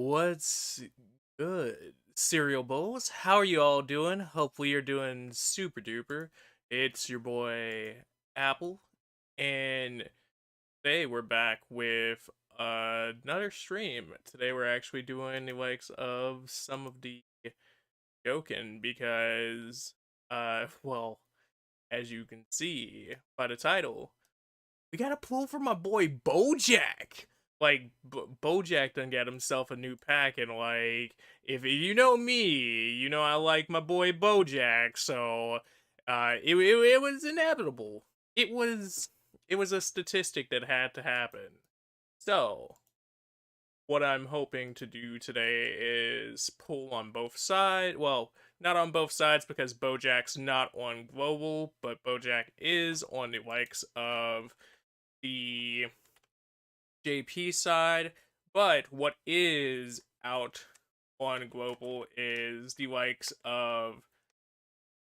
What's good, Cereal Bowls? How are you all doing? Hopefully, you're doing super duper. It's your boy Apple, and today we're back with another stream. Today, we're actually doing the likes of some of the Dokkan because, well, as you can see by the title, we got a pull for my boy Bojack. Like Bojack done got himself a new pack, and like if you know me, you know I like my boy Bojack. So, it was inevitable. It was a statistic that had to happen. So what I'm hoping to do today is pull on both sides. Well, not on both sides because Bojack's not on global, but Bojack is on the likes of the JP side, but what is out on global is the likes of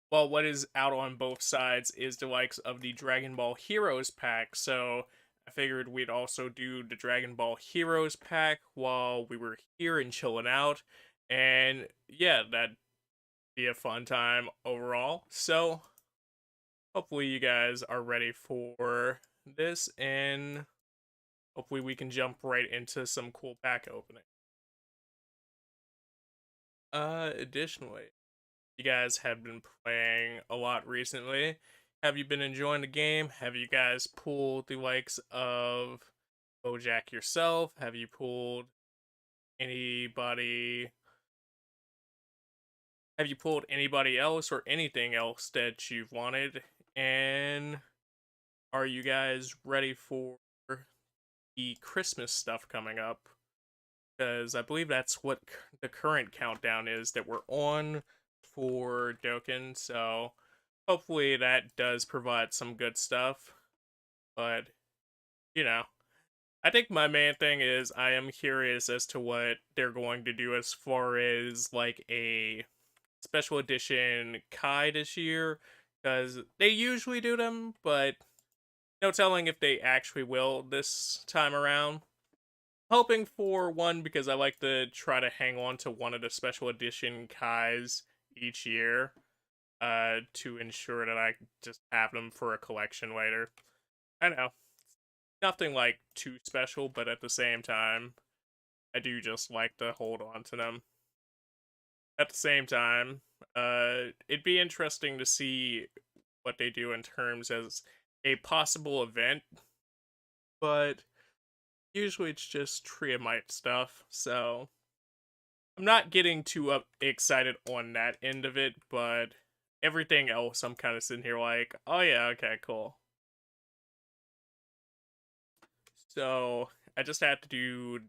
what is out on both sides is the likes of the Dragon Ball Heroes pack. So I figured we'd also do the Dragon Ball Heroes pack while we were here and chilling out. And yeah, that'd be a fun time overall. So hopefully you guys are ready for this, and hopefully we can jump right into some cool pack opening. Additionally, you guys have been playing a lot recently. Have you been enjoying the game? Have you guys pulled the likes of Bojack yourself? Have you pulled anybody? Have you pulled anybody else or anything else that you've wanted? And are you guys ready for the Christmas stuff coming up? Because I believe that's what the current countdown is that we're on for Dokkan. So hopefully that does provide some good stuff. But you know, I think my main thing is I am curious as to what they're going to do as far as like a special edition Kai this year, because they usually do them, but no telling if they actually will this time around. Hoping for one because I like to try to hang on to one of the special edition Kais each year, to ensure that I just have them for a collection later. I know, nothing like too special, but at the same time, I do just like to hold on to them. At the same time, it'd be interesting to see what they do in terms as a possible event, but usually it's just Triamite stuff, so I'm not getting too excited on that end of it, but everything else I'm kind of sitting here like, oh yeah, okay, cool. So I just had to do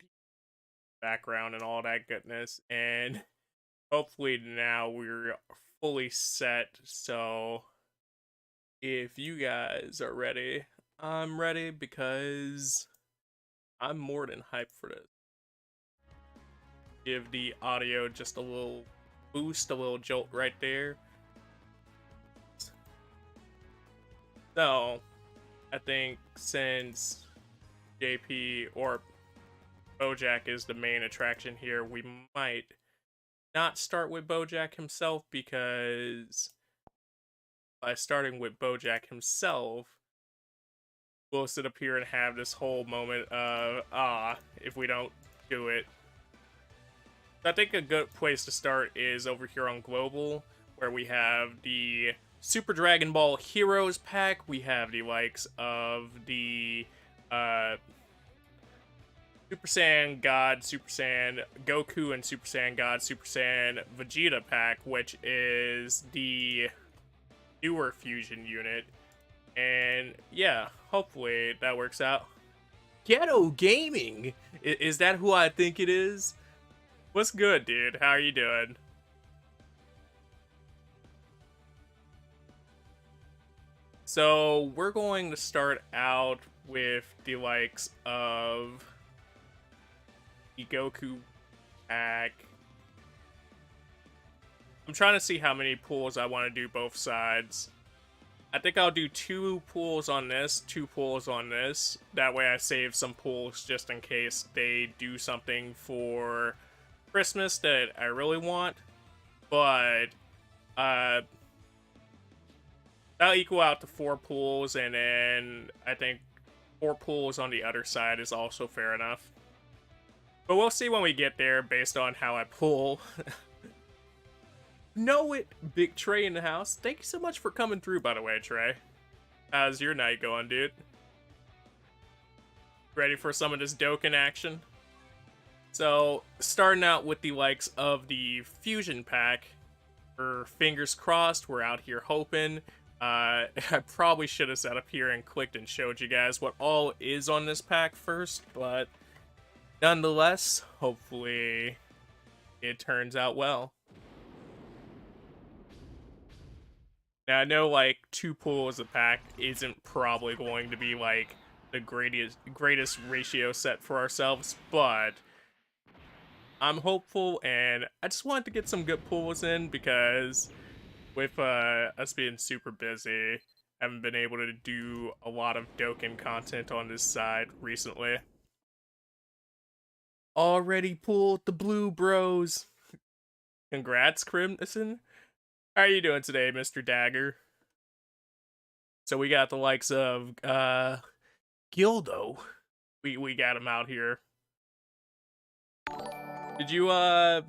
background and all that goodness, and hopefully now we're fully set. So if you guys are ready, I'm ready because I'm more than hyped for this. Give the audio just a little boost, a little jolt right there. So, I think since JP or Bojack is the main attraction here, we might not start with Bojack himself, because by starting with Bojack himself, we'll sit up here and have this whole moment of, if we don't do it. I think a good place to start is over here on Global, where we have the Super Dragon Ball Heroes pack. We have the likes of the Super Saiyan God, Super Saiyan Goku, and Super Saiyan God, Super Saiyan Vegeta pack, which is the newer fusion unit. And yeah, hopefully that works out. Ghetto Gaming! Is that who I think it is? What's good, dude? How are you doing? So, we're going to start out with the likes of the Goku pack. I'm trying to see how many pulls I want to do both sides. I think I'll do 2 pulls on this, 2 pulls on this. That way I save some pulls just in case they do something for Christmas that I really want, but uh, that'll equal out to 4 pools, and then I think 4 pools on the other side is also fair enough. But we'll see when we get there based on how I pull. Know it, Big Trey in the house. Thank you so much for coming through, by the way, Trey. How's your night going, dude? Ready for some of this Dokkan action? So, starting out with the likes of the Fusion Pack. For fingers crossed, we're out here hoping. I probably should have sat up here and clicked and showed you guys what all is on this pack first, but nonetheless, hopefully it turns out well. Now, I know, like, 2 pulls a pack isn't probably going to be, like, the greatest ratio set for ourselves, but I'm hopeful, and I just wanted to get some good pulls in, because with us being super busy, I haven't been able to do a lot of Dokkan content on this side recently. Already pulled the blue bros. Congrats, Crimson. How are you doing today, Mr. Dagger? So we got the likes of Gildo. We got him out here. Did you oh,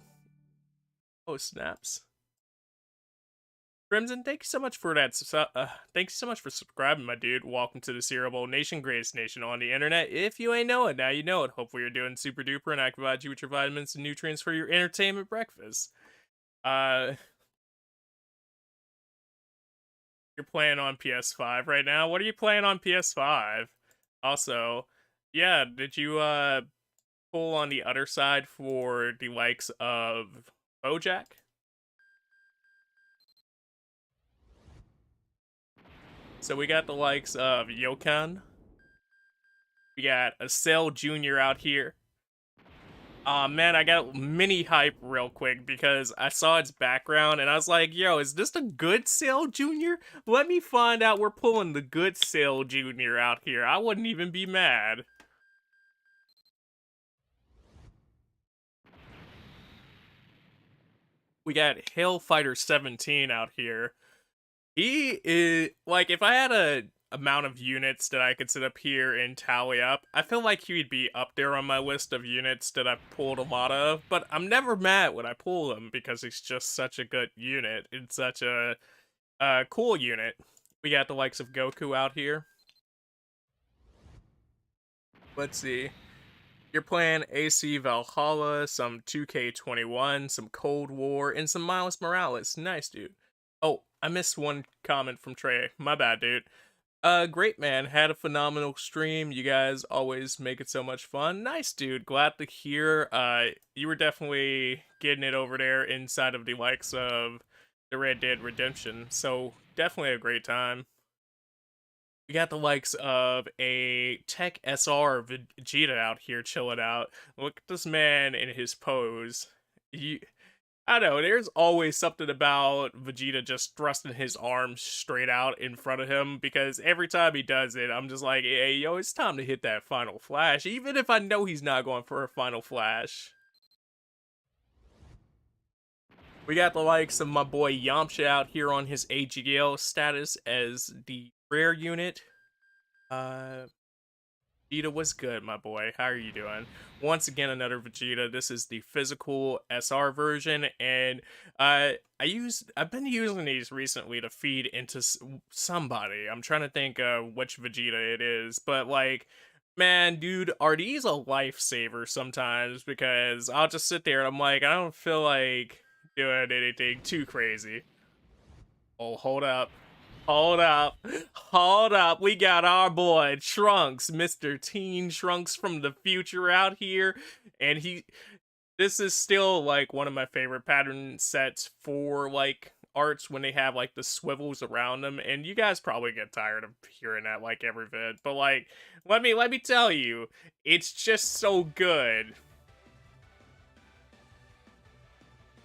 snaps. Crimson, thank you so much for that. Thanks so much for subscribing, my dude. Welcome to the Cereal Bowl Nation, greatest nation on the internet. If you ain't know it, now you know it. Hopefully you're doing super duper, and I can provide you with your vitamins and nutrients for your entertainment breakfast. You're playing on PS5 right now. What are you playing on PS5? Also, yeah, did you pull on the other side for the likes of Bojack? So we got the likes of Dokkan. We got a Cell Jr. out here. Man, I got mini hype real quick because I saw its background and I was like, yo, is this a good Cell Jr.? Let me find out we're pulling the good Cell Jr. out here. I wouldn't even be mad. We got Hellfighter 17 out here. He is, like, if I had a amount of units that I could sit up here and tally up, I feel like he would be up there on my list of units that I've pulled a lot of, but I'm never mad when I pull him because he's just such a good unit. It's such a cool unit. We got the likes of Goku out here. Let's see. You're playing AC Valhalla, some 2K21, some Cold War, and some Miles Morales. Nice, dude. Oh, I missed one comment from Trey. My bad, dude. Great, man. Had a phenomenal stream. You guys always make it so much fun. Nice, dude. Glad to hear. You were definitely getting it over there inside of the likes of the Red Dead Redemption. So, definitely a great time. We got the likes of a Tech SR Vegeta out here chilling out. Look at this man in his pose. I don't know, there's always something about Vegeta just thrusting his arms straight out in front of him, because every time he does it, I'm just like, hey, yo, it's time to hit that final flash, even if I know he's not going for a final flash. We got the likes of my boy Yamcha out here on his AGL status as the rare unit. Vegeta, what's good, my boy? How are you doing? Once again, another Vegeta. This is the physical SR version, and I've been using these recently to feed into somebody. I'm trying to think which Vegeta it is, but like, man, dude, are these a lifesaver sometimes? Because I'll just sit there and I'm like, I don't feel like doing anything too crazy. Oh, hold up. Hold up. Hold up. We got our boy Trunks, Mr. Teen Trunks from the future out here. And this is still like one of my favorite pattern sets for like arts when they have like the swivels around them. And you guys probably get tired of hearing that like every vid. But like, let me tell you, it's just so good.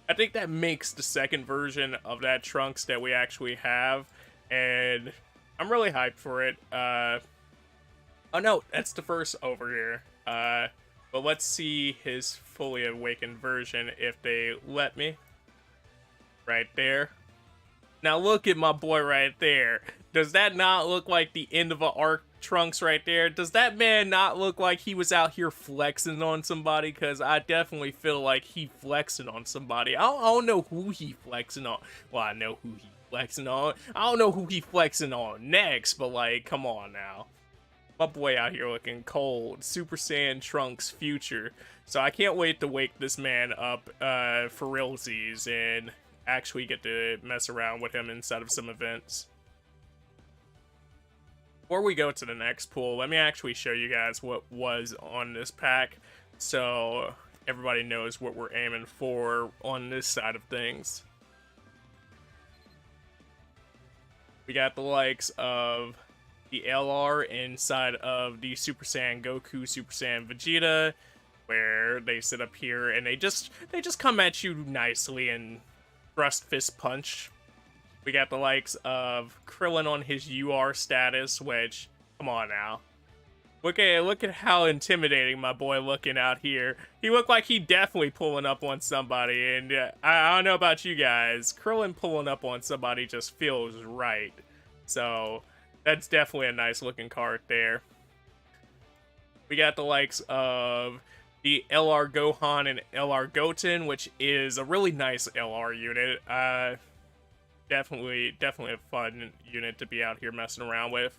I think that makes the second version of that Trunks that we actually have, and I'm really hyped for it. Oh no, that's the first over here. But let's see his fully awakened version if they let me. Right there. Now look at my boy right there. Does that not look like the end of an arc, Trunks, right there? Does that man not look like he was out here flexing on somebody? Because I definitely feel like he flexing on somebody. I don't know who he flexing on. Well, I know who he flexing on. I don't know who he flexing on next, but like, come on now. My boy out here looking cold. Super Saiyan Trunks future. So I can't wait to wake this man up for realsies and actually get to mess around with him inside of some events. Before we go to the next pool, let me actually show you guys what was on this pack so everybody knows what we're aiming for on this side of things. We got the likes of the LR inside of the Super Saiyan Goku, Super Saiyan Vegeta, where they sit up here and they just come at you nicely and thrust fist punch. We got the likes of Krillin on his UR status, which, come on now. Look at how intimidating my boy looking out here. He looked like he definitely pulling up on somebody, and I don't know about you guys. Krillin pulling up on somebody just feels right. So that's definitely a nice looking card there. We got the likes of the LR Gohan and LR Goten, which is a really nice LR unit. Definitely a fun unit to be out here messing around with.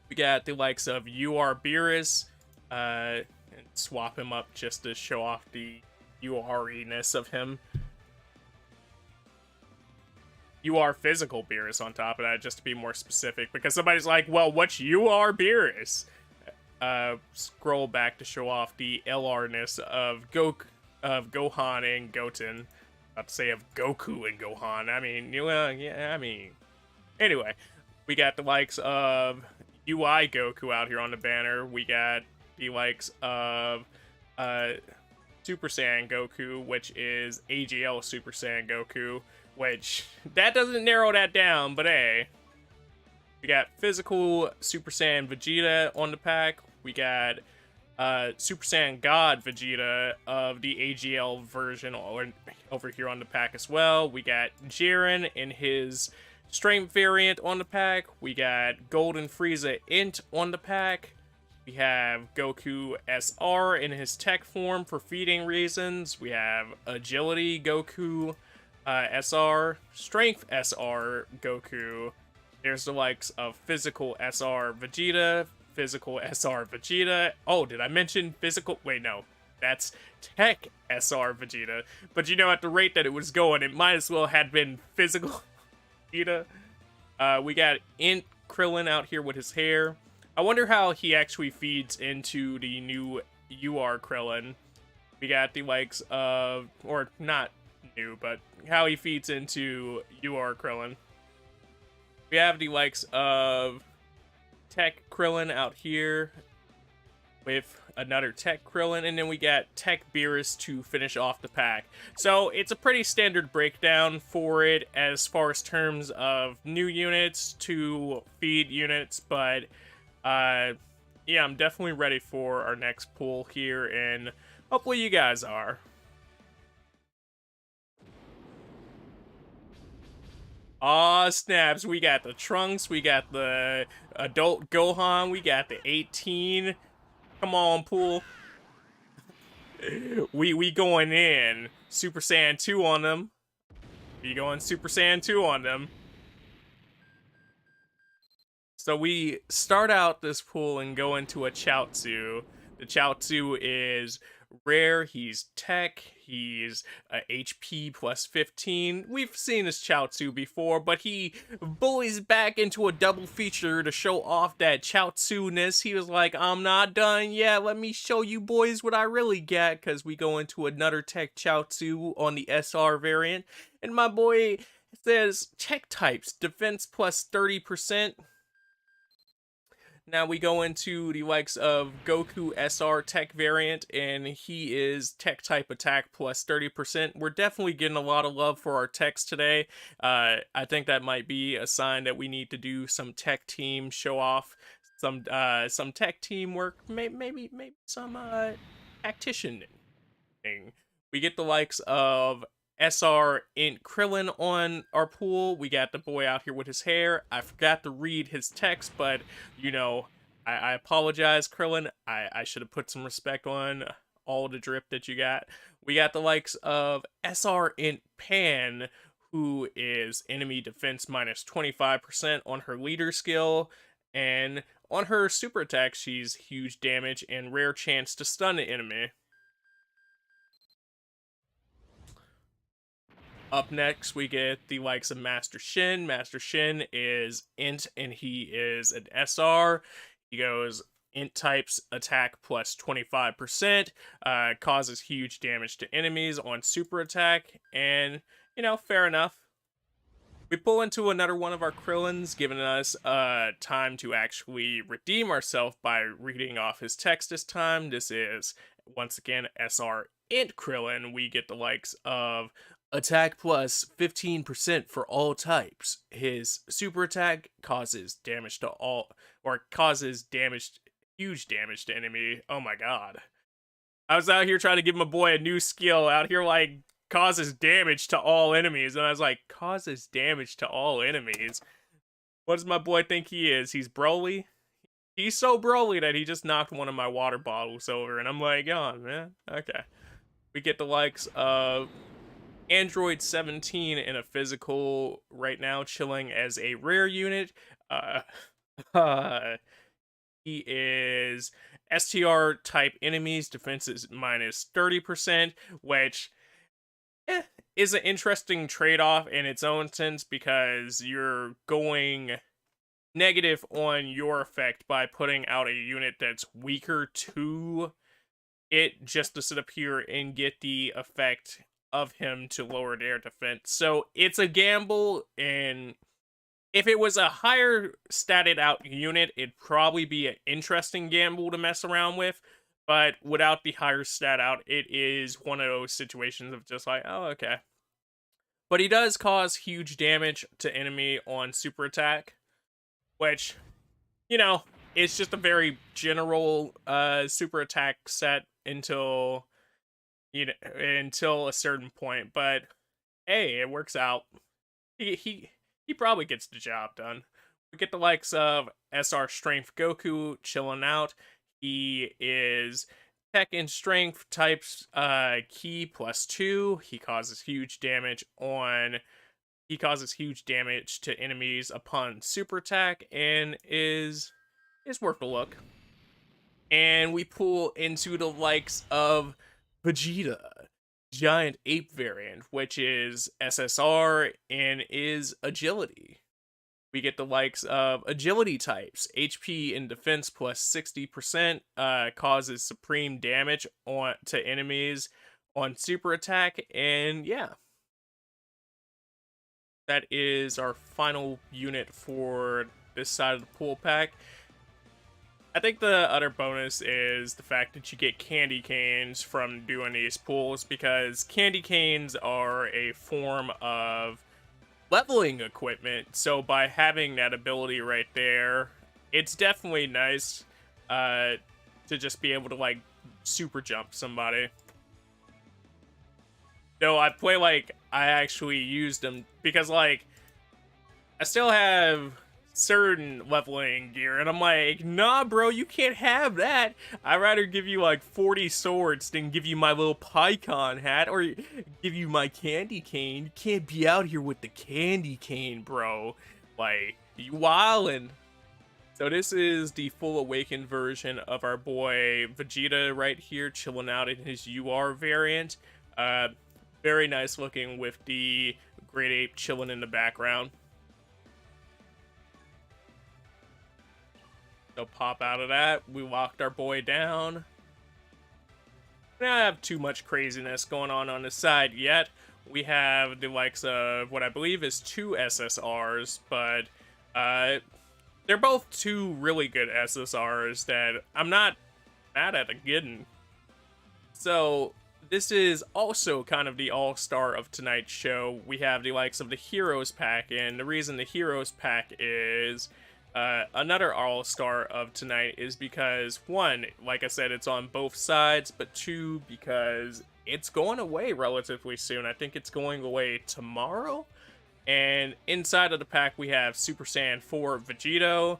We got the likes of UR Beerus, and swap him up just to show off the UR-ness of him. UR Physical Beerus on top of that, just to be more specific, because somebody's like, well, what's UR Beerus? Scroll back to show off the LR-ness of Gohan and Goten. About to say of Goku and Gohan. I mean, well, yeah, I mean. Anyway, we got the likes of UI Goku out here on the banner. We got the likes of Super Saiyan Goku, which is AGL Super Saiyan Goku, which that doesn't narrow that down, but hey. We got physical Super Saiyan Vegeta on the pack. We got Super Saiyan God Vegeta of the AGL version over here on the pack as well. We got Jiren in his strength variant on the pack. We got Golden Frieza Int on the pack. We have Goku SR in his tech form for feeding reasons. We have Agility Goku SR, Strength SR Goku. There's the likes of Physical SR Vegeta, Physical SR Vegeta. Oh, did I mention Physical? Wait, no. That's Tech SR Vegeta. But you know, at the rate that it was going, it might as well have been Physical Vegeta. We got Int Krillin out here with his hair. I wonder how he actually feeds into the new UR Krillin. We got the likes of, or not new, but how he feeds into UR Krillin. We have the likes of Tech Krillin out here with another Tech Krillin, and then we got Tech Beerus to finish off the pack. So it's a pretty standard breakdown for it as far as terms of new units to feed units, but yeah, I'm definitely ready for our next pool here, and hopefully you guys are. Aw, snaps. We got the Trunks, we got the adult Gohan, we got the 18. Come on, pool. we going in. Super Saiyan 2 on them. We going Super Saiyan 2 on them. So we start out this pool and go into a Chaozu. The Chaozu is rare, he's tech, he's HP plus 15. We've seen this Chaozu before, but he bullies back into a double feature to show off that Chaozu-ness. He was like, I'm not done yet, let me show you boys what I really get, because we go into another tech Chaozu on the SR variant, and my boy says, tech types, defense plus 30%. Now we go into the likes of Goku SR Tech variant, and he is Tech type attack plus 30%. We're definitely getting a lot of love for our techs today. I think that might be a sign that we need to do some tech team show off some tech teamwork, maybe some tacticianing. We get the likes of SR Int Krillin on our pool. We got the boy out here with his hair. I forgot to read his text, but you know, I apologize, Krillin. I should have put some respect on all the drip that you got. We got the likes of SR Int Pan, who is enemy defense minus 25% on her leader skill, and on her super attack, she's huge damage and rare chance to stun the enemy. Up next, we get the likes of Master Shin. Master Shin is Int, and he is an SR. He goes Int types attack plus 25%, causes huge damage to enemies on super attack, and, you know, fair enough. We pull into another one of our Krillins, giving us time to actually redeem ourselves by reading off his text this time. This is, once again, SR Int Krillin. We get the likes of attack plus 15% for all types. His super attack causes damage to all, or causes damage, huge damage to enemy. Oh my god. I was out here trying to give my boy a new skill, out here like, causes damage to all enemies, and I was like, causes damage to all enemies? What does my boy think he is? He's Broly? He's so Broly that he just knocked one of my water bottles over, and I'm like, oh man, okay. We get the likes of Android 17 in a physical right now, chilling as a rare unit. He is STR type enemies, defense is minus 30%, which is an interesting trade-off in its own sense, because you're going negative on your effect by putting out a unit that's weaker to it, just to sit up here and get the effect of him to lower their defense. So it's a gamble, and if it was a higher statted out unit, it'd probably be an interesting gamble to mess around with. But without the higher stat out, it is one of those situations of just like, oh, okay. But he does cause huge damage to enemy on super attack, which, you know, it's just a very general super attack set until, you know, until a certain point. But hey, it works out. He probably gets the job done. We get the likes of SR Strength Goku chilling out. He is tech and strength types key plus 2. He causes huge damage to enemies upon super attack, and is worth a look. And we pull into the likes of Vegeta, Giant Ape variant, which is SSR and is agility. We get the likes of agility types. HP and defense plus 60%, causes supreme damage to enemies on super attack, and yeah. That is our final unit for this side of the pool pack. I think the other bonus is the fact that you get candy canes from doing these pools, because candy canes are a form of leveling equipment, so by having that ability right there, it's definitely nice to just be able to like super jump somebody. Though I play like I actually used them, because like I still have certain leveling gear, and I'm like, nah bro, you can't have that. I'd rather give you like 40 swords than give you my little PyCon hat, or give you my candy cane. You can't be out here with the candy cane, bro. Like, you wildin'. So this is the full awakened version of our boy Vegeta right here, chilling out in his UR variant. Very nice looking with the Great Ape chilling in the background. So pop out of that. We walked our boy down. We don't have too much craziness going on the side yet. We have the likes of what I believe is 2 SSRs, but they're both 2 really good SSRs that I'm not mad at getting. So this is also kind of the all-star of tonight's show. We have the likes of the Heroes pack, and the reason the Heroes pack is Another all-star of tonight is because, one, like I said, it's on both sides, but two, because it's going away relatively soon. I think it's going away tomorrow. And inside of the pack, we have Super Saiyan 4 Vegito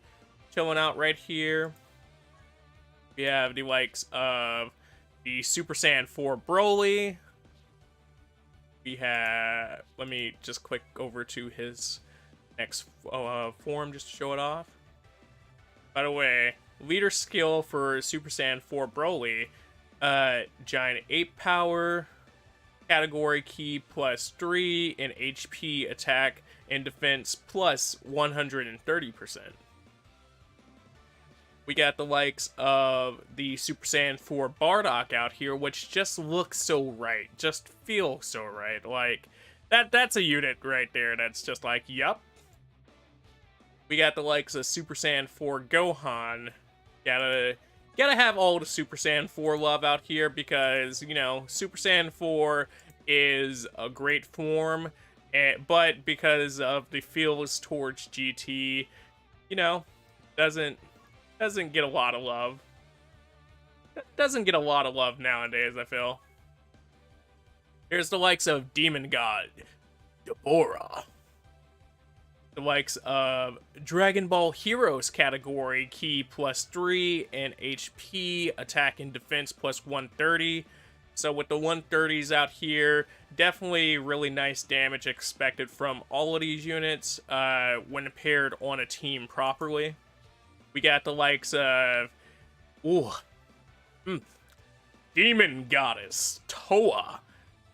chilling out right here. We have the likes of the Super Saiyan 4 Broly. We have, let me just click over to his next form just to show it off. By the way, leader skill for Super Saiyan 4 Broly, giant ape power, category key +3, and HP attack and defense plus 130%. We got the likes of the Super Saiyan 4 Bardock out here, which just looks so right, just feels so right. Like, that's a unit right there that's just like, yup. We got the likes of Super Saiyan 4 Gohan. Gotta have all the Super Saiyan 4 love out here because, you know, Super Saiyan 4 is a great form, but because of the feels towards GT, you know, doesn't get a lot of love. Doesn't get a lot of love nowadays, I feel. Here's the likes of Demon God, Deborah. The likes of Dragon Ball Heroes category key +3 and HP attack and defense plus 130. So with the 130s out here, definitely really nice damage expected from all of these units when paired on a team properly. We got the likes of Demon Goddess Toa.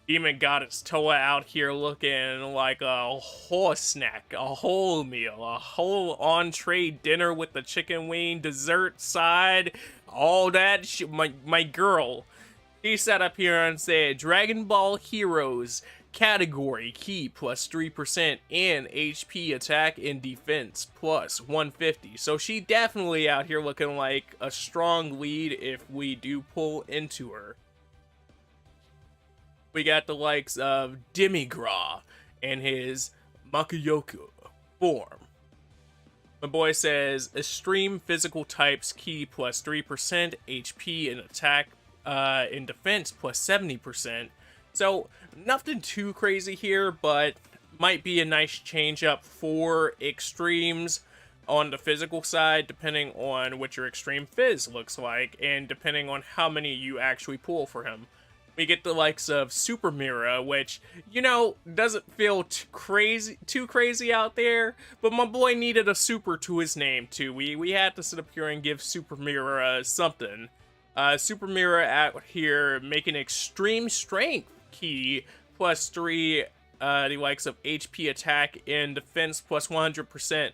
Demon Goddess Toa out here looking like a whole snack, a whole meal, a whole entree dinner with the chicken wing, dessert side, all that shit. My girl, she sat up here and said, Dragon Ball Heroes category key +3% and HP attack and defense plus 150. So she definitely out here looking like a strong lead if we do pull into her. We got the likes of Demigra and his Makuyoku form. My boy says extreme physical types key +3%, HP and attack in defense plus 70%. So nothing too crazy here, but might be a nice change up for extremes on the physical side, depending on what your extreme phys looks like, and depending on how many you actually pull for him. We get the likes of Super Mira, which, you know, doesn't feel too crazy out there, but my boy needed a super to his name too. We had to sit up here and give Super Mira something. Super Mira out here making extreme strength key +3, the likes of HP attack and defense plus 100%.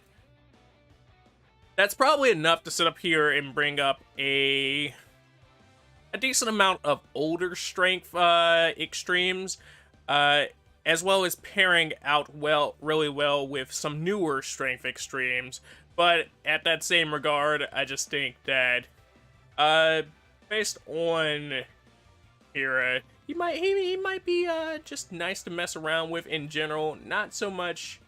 That's probably enough to sit up here and bring up a decent amount of older strength extremes, as well as pairing out really well with some newer strength extremes. But at that same regard, I just think that based on Hira, he might be just nice to mess around with in general. Not so much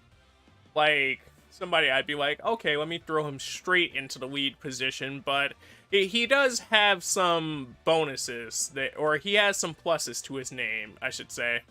like somebody I'd be like, okay, let me throw him straight into the lead position, but he does have some bonuses, or he has some pluses to his name, I should say.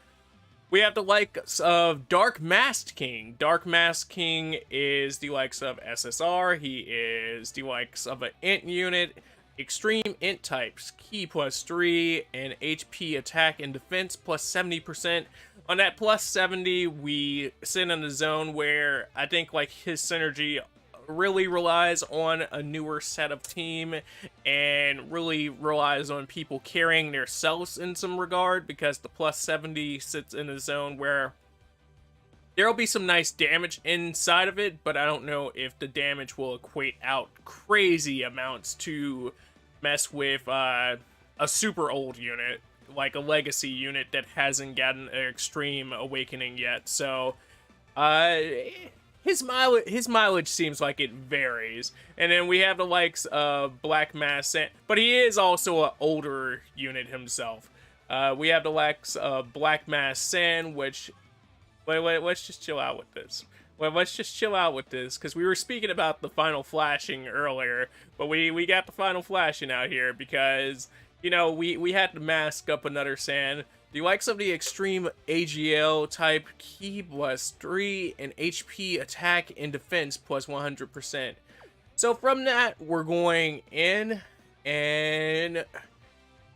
We have the likes of Dark Masked King. Dark Masked King is the likes of SSR. He is the likes of an int unit, extreme int types, key +3, and HP attack and defense plus 70%. On that plus 70, we sit in a zone where I think like his synergy really relies on a newer setup team and really relies on people carrying their selves in some regard, because the plus 70 sits in a zone where there'll be some nice damage inside of it, but I don't know if the damage will equate out crazy amounts to mess with a super old unit, like a legacy unit that hasn't gotten an extreme awakening yet. So his mileage seems like it varies. And then we have the likes of Black Mass San, but he is also an older unit himself. We have the likes of Black Mass San, which wait, let's just chill out with this. Well, let's just chill out with this, because we were speaking about the final flashing earlier, but we got the final flashing out here because, you know, we had to mask up another sand. The likes of the extreme AGL type key plus 3 and HP attack and defense plus 100%. So from that, we're going in, and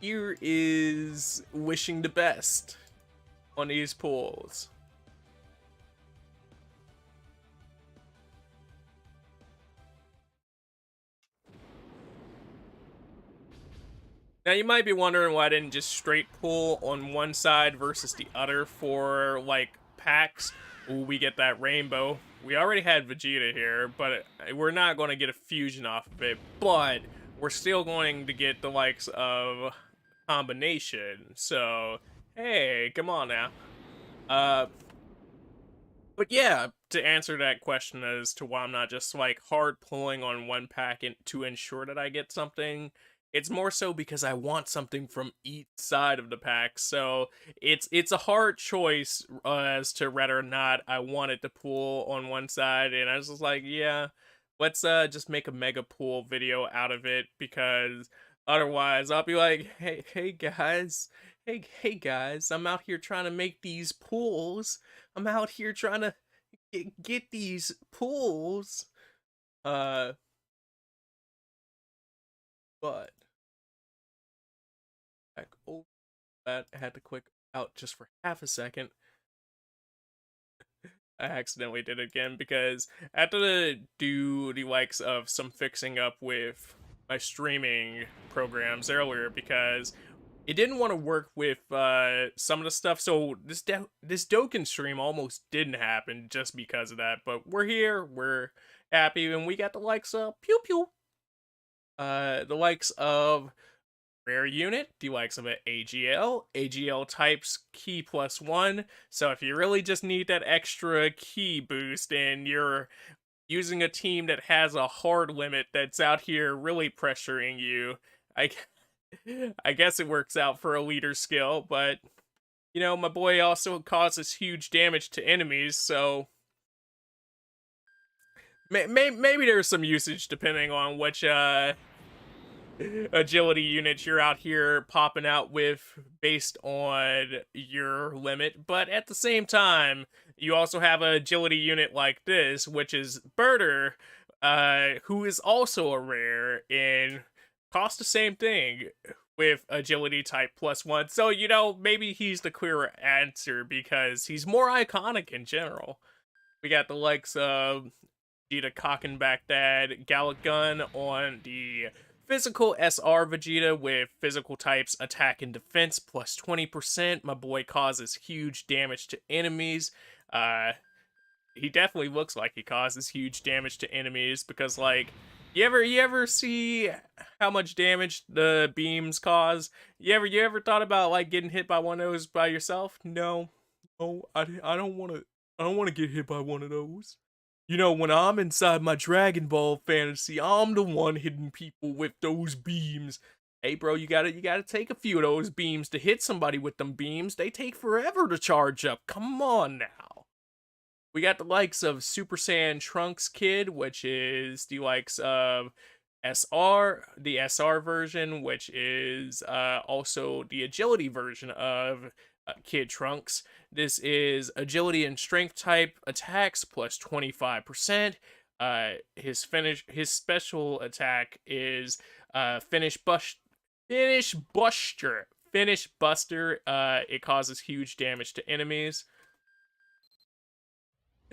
here is wishing the best on these pulls. Now you might be wondering why I didn't just straight pull on one side versus the other for like packs. Ooh, we get that rainbow. We already had Vegeta here, but we're not going to get a fusion off of it. But we're still going to get the likes of combination. So hey, come on now. But yeah, to answer that question as to why I'm not just like hard pulling on one pack to ensure that I get something, it's more so because I want something from each side of the pack. So it's a hard choice as to whether or not I wanted to pull on one side, and I was just like, yeah, let's just make a mega pull video out of it, because otherwise I'll be like, hey guys, hey guys, I'm out here trying to make these pulls. I'm out here trying to get these pulls. But back over that, I had to click out just for half a second. I accidentally did it again because I had to do the likes of some fixing up with my streaming programs earlier, because it didn't want to work with some of the stuff. So this Dokkan stream almost didn't happen just because of that. But we're here, we're happy, and we got the likes of pew pew. The likes of rare unit, the likes of an AGL types key +1. So if you really just need that extra key boost and you're using a team that has a hard limit that's out here really pressuring you, I guess it works out for a leader skill. But you know, my boy also causes huge damage to enemies, so maybe there's some usage depending on which agility units you're out here popping out with based on your limit. But at the same time, you also have an agility unit like this, which is Birder, who is also a rare and costs the same thing with agility type +1. So, you know, maybe he's the clearer answer because he's more iconic in general. We got the likes of Vegeta cocking back that Gallic gun on the physical SR Vegeta with physical types attack and defense +20%. My boy causes huge damage to enemies. He definitely looks like he causes huge damage to enemies because, like, you ever see how much damage the beams cause? You ever thought about like getting hit by one of those by yourself? No, I don't want to get hit by one of those. You know, when I'm inside my Dragon Ball fantasy, I'm the one hitting people with those beams. Hey, bro, you gotta take a few of those beams to hit somebody with them beams. They take forever to charge up. Come on now. We got the likes of Super Saiyan Trunks Kid, which is the likes of the SR version, which is also the agility version of Kid Trunks. This is agility and strength type attacks +25%. His special attack is Finish Buster. It causes huge damage to enemies.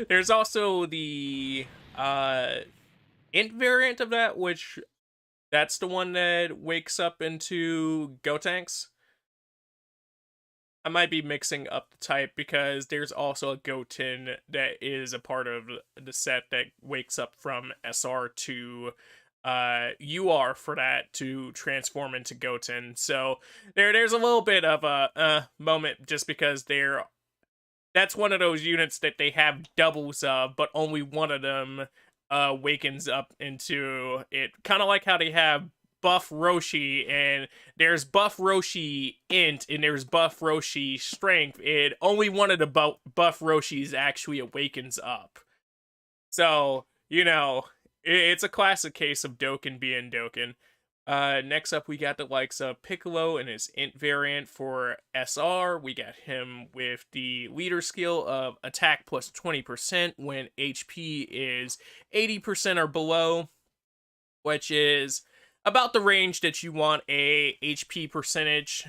There's also the int variant of that, which that's the one that wakes up into Gotenks. I might be mixing up the type because there's also a Goten that is a part of the set that wakes up from SR to UR for that to transform into Goten. So there's a little bit of a moment just because that's one of those units that they have doubles of, but only one of them wakens up into it. Kind of like how they have Buff Roshi, and there's Buff Roshi Int, and there's Buff Roshi Strength, and only one of the Buff Roshis actually awakens up. So, it's a classic case of Dokkan being Dokkan. Next up, we got the likes of Piccolo and his int variant for SR. We got him with the leader skill of attack plus 20% when HP is 80% or below, which is about the range that you want a HP percentage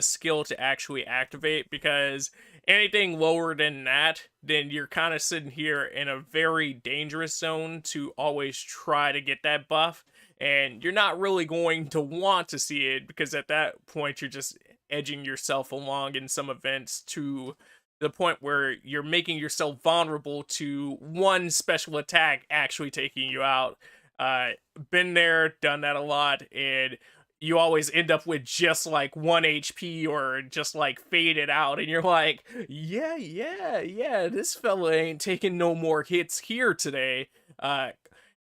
skill to actually activate, because anything lower than that, then you're kind of sitting here in a very dangerous zone to always try to get that buff, and you're not really going to want to see it, because at that point you're just edging yourself along in some events to the point where you're making yourself vulnerable to one special attack actually taking you out. uh Been there, done that a lot, and you always end up with just like 1 HP or just like faded out, and you're like, yeah, this fella ain't taking no more hits here today.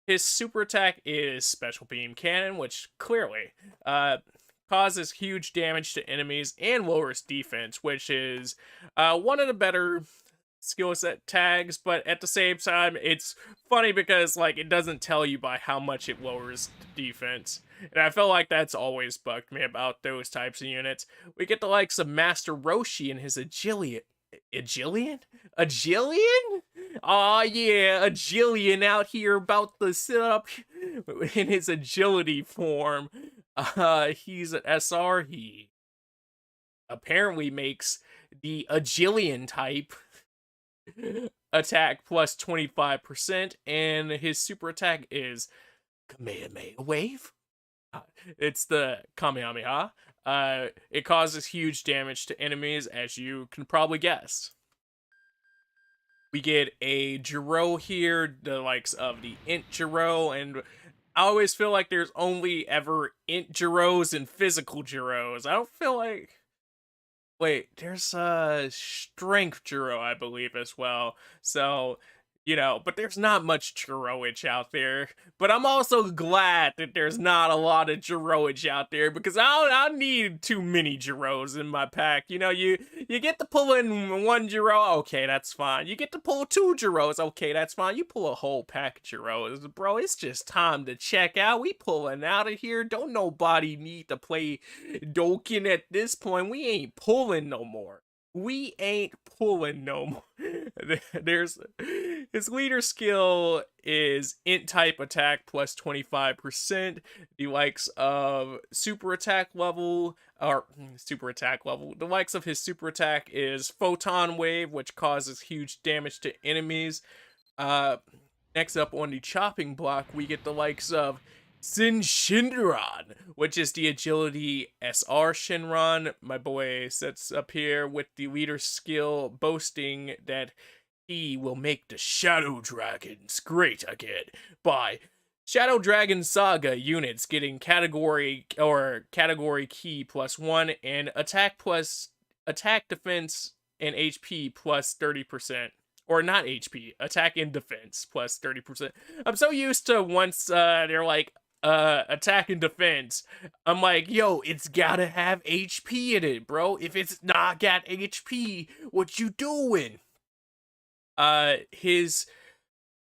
His super attack is Special Beam Cannon, which clearly causes huge damage to enemies and lowers defense, which is one of the better skill set tags, but at the same time, it's funny because like it doesn't tell you by how much it lowers defense. And I feel like that's always bugged me about those types of units. We get the likes of Master Roshi and his Agilian. Agilian? Agilian? Aw, yeah, Agilian out here about to sit up in his agility form. He's an SR. He apparently makes the Agilian type attack plus 25%, and his super attack is Kamehameha Wave. It's the Kamehameha. It causes huge damage to enemies, as you can probably guess. We get a Jiro here, the likes of the Int Jiro, and I always feel like there's only ever Int Jiros and physical Jiros. I don't feel like... Wait, there's a strength Jiro, I believe, as well. So, but there's not much Jiroage out there. But I'm also glad that there's not a lot of Jiroage out there, because I don't need too many Jiros in my pack. You get to pull in one Jiro, okay, that's fine. You get to pull 2 Jiros, okay, that's fine. You pull a whole pack of Jiros, bro, it's just time to check out. We pulling out of here. Don't nobody need to play Dokkan at this point. We ain't pulling no more. We ain't pulling no more. There's his leader skill is int type attack plus 25%. The likes of super attack level, the likes of his super attack is photon wave, which causes huge damage to enemies. Next up on the chopping block, we get the likes of Shinran, which is the agility SR Shinran. My boy sets up here with the leader skill, boasting that he will make the Shadow Dragons great again by Shadow Dragon Saga units getting category key +1 and attack defense and HP plus 30%. Or not HP, attack and defense plus 30%. I'm so used to once they're like, attack and defense, I'm like, yo, it's gotta have HP in it, bro. If it's not got HP, what you doing? His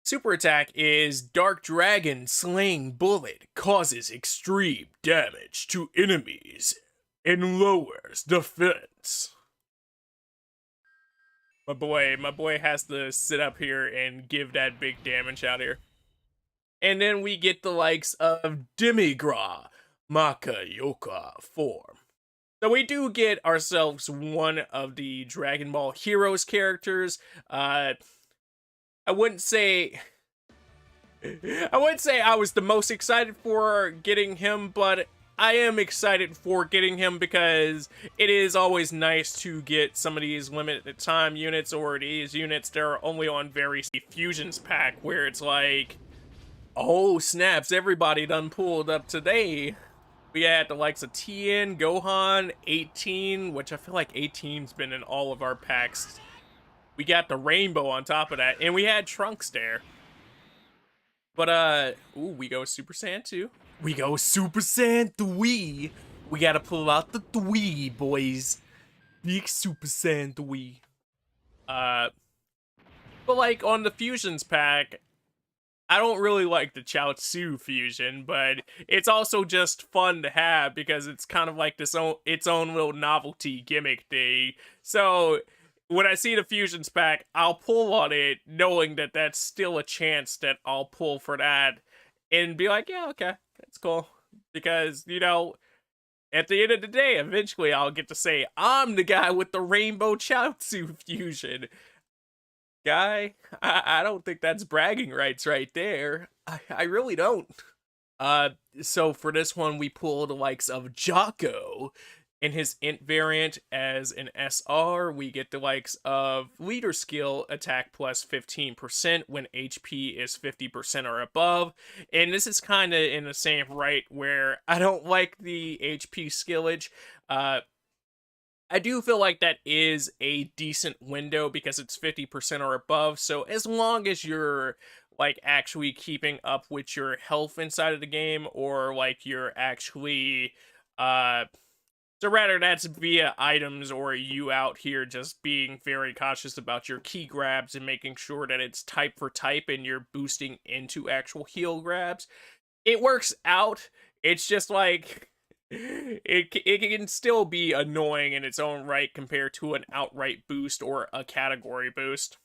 super attack is Dark Dragon Slaying Bullet, causes extreme damage to enemies and lowers defense. My boy has to sit up here and give that big damage out here. And then we get the likes of Demigra Makayoka form. So we do get ourselves one of the Dragon Ball Heroes characters. I wouldn't say I was the most excited for getting him, but I am excited for getting him because it is always nice to get some of these limited time units, or these units that are only on very fusions pack, where it's like, oh snaps, everybody done pulled up today. We had the likes of Tien, Gohan, 18, which I feel like 18's been in all of our packs. We got the Rainbow on top of that, and we had Trunks there. But, we go Super Saiyan 2. We go Super Saiyan 3. We gotta pull out the 3, boys. Big Super Saiyan 3. But like on the Fusions pack, I don't really like the Chaozu fusion, but it's also just fun to have because it's kind of like its own little novelty gimmick thing. So when I see the fusions pack, I'll pull on it, knowing that that's still a chance that I'll pull for that, and be like, yeah, okay, that's cool. Because at the end of the day, eventually I'll get to say I'm the guy with the rainbow Chaozu fusion. Guy, I don't think that's bragging rights right there. I really don't. Uh, so for this one, we pull the likes of Jocko in his int variant as an SR. We get the likes of leader skill attack plus 15% when HP is 50% or above. And this is kind of in the same right where I don't like the HP skillage. I do feel like that is a decent window because it's 50% or above. So as long as you're like actually keeping up with your health inside of the game, or like you're actually so rather that's via items, or you out here just being very cautious about your key grabs and making sure that it's type for type and you're boosting into actual heal grabs, it works out. It's just like it can still be annoying in its own right compared to an outright boost or a category boost.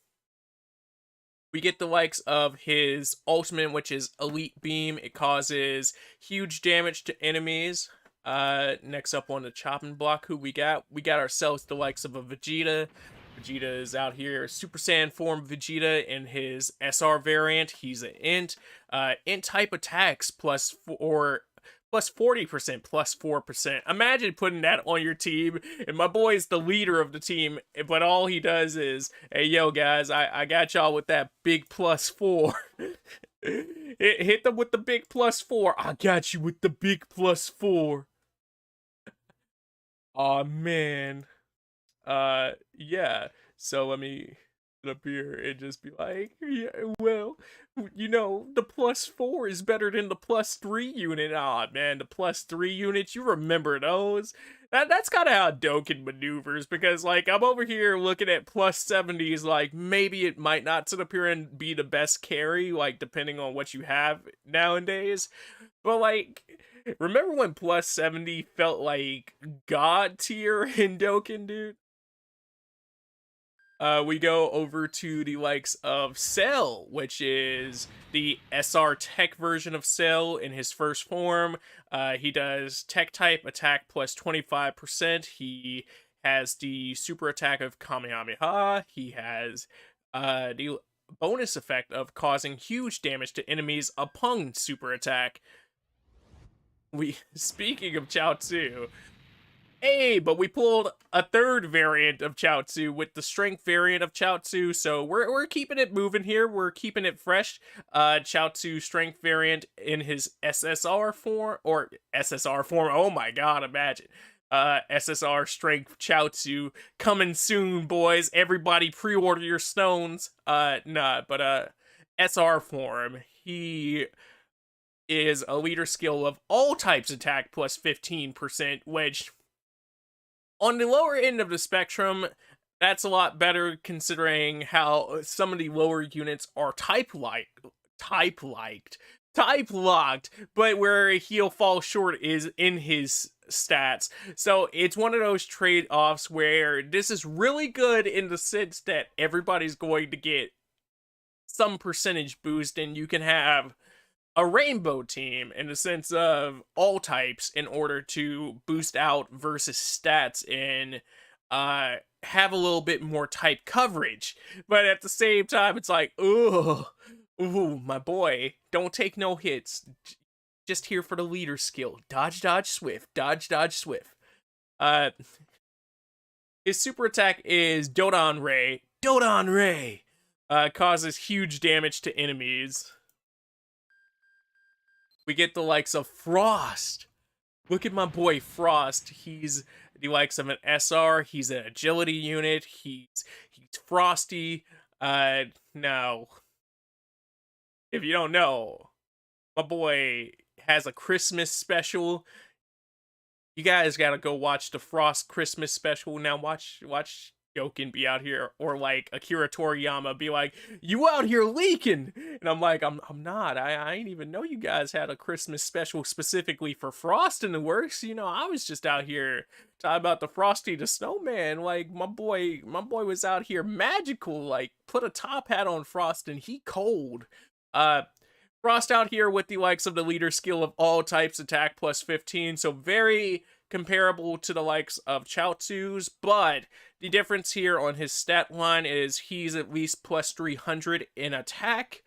We get the likes of his ultimate, which is Elite Beam. It causes huge damage to enemies. Next up on the chopping block, who we got? We got ourselves the likes of a Vegeta. Vegeta is out here, Super Saiyan form Vegeta in his SR variant. He's an int. Int type attacks plus 40%, plus 4%. Imagine putting that on your team, and my boy is the leader of the team, but all he does is, hey, yo, guys, I got y'all with that big plus 4. Hit them with the big plus 4. I got you with the big plus 4. Aw, man. Yeah. So let me sit up here and just be like, yeah, well, the plus 4 is better than the plus 3 unit. Aw, man, the plus 3 units, you remember those? That's kind of how Dokkan maneuvers, because, like, I'm over here looking at plus 70s, like, maybe it might not sit up here and be the best carry, like, depending on what you have nowadays. But, like, remember when plus 70 felt like god tier in Dokkan, dude? We go over to the likes of Cell, which is the SR Tech version of Cell in his first form. He does Tech type attack plus 25%. He has the super attack of Kamehameha. He has the bonus effect of causing huge damage to enemies upon super attack. Speaking of Chaozu, hey, but we pulled a third variant of Chaozu with the strength variant of Chaozu, so we're keeping it moving here. We're keeping it fresh. Chaozu strength variant in his SSR form, or SSR form. Oh my god, imagine. SSR strength Chaozu coming soon, boys. Everybody pre-order your stones. SR form. He is a leader skill of all types attack plus 15%, which on the lower end of the spectrum, that's a lot better considering how some of the lower units are type locked, but where he'll fall short is in his stats. So it's one of those trade-offs where this is really good in the sense that everybody's going to get some percentage boost, and you can have a rainbow team in the sense of all types in order to boost out versus stats and have a little bit more type coverage. But at the same time, it's like, ooh, my boy, don't take no hits. Just here for the leader skill. Dodge, dodge, swift. Dodge, dodge, swift. His super attack is Dodon Ray. Dodon Ray causes huge damage to enemies. We get the likes of Frost. Look at my boy Frost. He's the likes of an SR. He's an agility unit. He's frosty. Now, if you don't know, my boy has a Christmas special. You guys gotta go watch the Frost Christmas special. Now watch Dokkan be out here, or like Akira Toriyama be like, "You out here leaking," and I'm like, "I'm not. I ain't even know you guys had a Christmas special specifically for Frost in the works. You know, I was just out here talking about the Frosty the Snowman. Like my boy was out here magical. Like put a top hat on Frost and he cold. Uh, Frost out here with the likes of the leader skill of all types attack plus 15, so very comparable to the likes of Chaozu's, but the difference here on his stat line is he's at least plus 300 in attack.